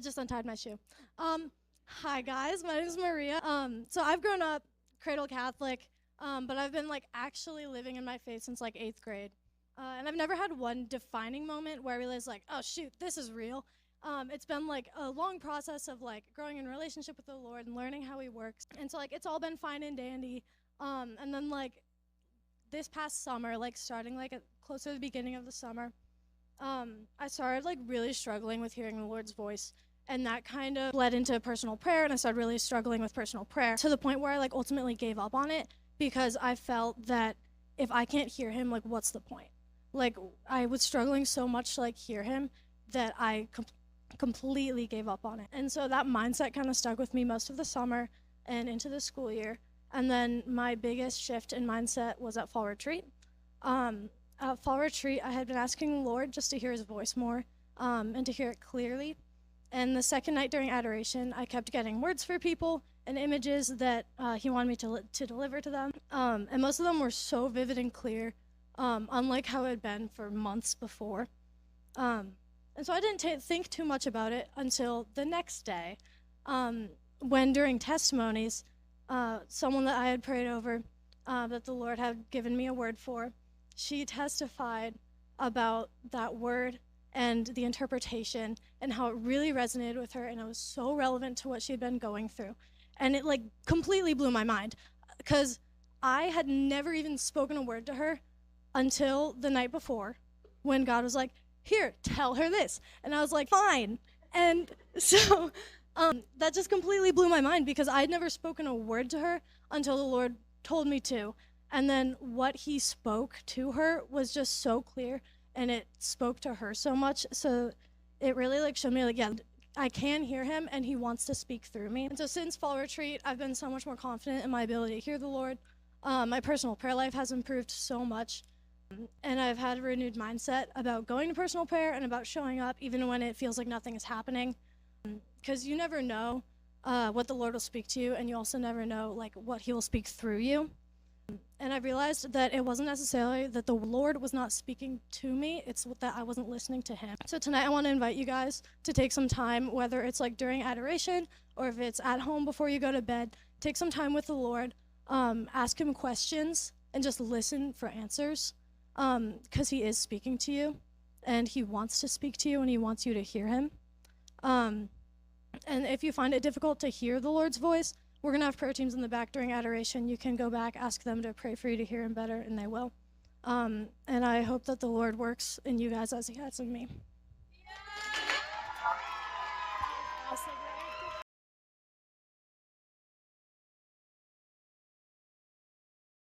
just untied my shoe. Hi guys, my name is Maria. So I've grown up cradle Catholic, but I've been actually living in my faith since 8th grade. And I've never had one defining moment where I realized oh shoot, this is real. It's been a long process of growing in relationship with the Lord and learning how he works. And so it's all been fine and dandy. And then this past summer, starting close to the beginning of the summer, I started really struggling with hearing the Lord's voice. And that kind of led into personal prayer, and I started really struggling with personal prayer to the point where I ultimately gave up on it because I felt that if I can't hear him, what's the point? I was struggling so much to hear him that I completely gave up on it. And so that mindset kind of stuck with me most of the summer and into the school year. And then my biggest shift in mindset was at fall retreat. At fall retreat, I had been asking the Lord just to hear his voice more and to hear it clearly. And the second night during adoration, I kept getting words for people and images that he wanted me to deliver to them. And most of them were so vivid and clear, unlike how it had been for months before. And so I didn't think too much about it until the next day, when during testimonies, someone that I had prayed over, that the Lord had given me a word for, she testified about that word and the interpretation and how it really resonated with her, and it was so relevant to what she had been going through. And it completely blew my mind because I had never even spoken a word to her until the night before when God was like, here, tell her this. And I was like, fine. And so that just completely blew my mind because I'd never spoken a word to her until the Lord told me to. And then what he spoke to her was just so clear, and it spoke to her so much. So it really showed me yeah, I can hear him and he wants to speak through me. And so since fall retreat, I've been so much more confident in my ability to hear the Lord. My personal prayer life has improved so much. And I've had a renewed mindset about going to personal prayer and about showing up even when it feels like nothing is happening. Because you never know what the Lord will speak to you, and you also never know what he will speak through you. And I realized that it wasn't necessarily that the Lord was not speaking to me, it's that I wasn't listening to him. So tonight I want to invite you guys to take some time, whether it's during adoration or if it's at home before you go to bed, take some time with the Lord, ask him questions, and just listen for answers, because he is speaking to you, and he wants to speak to you, and he wants you to hear him. And if you find it difficult to hear the Lord's voice, we're going to have prayer teams in the back during adoration. You can go back, ask them to pray for you to hear him better, and they will. And I hope that the Lord works in you guys as he has in me.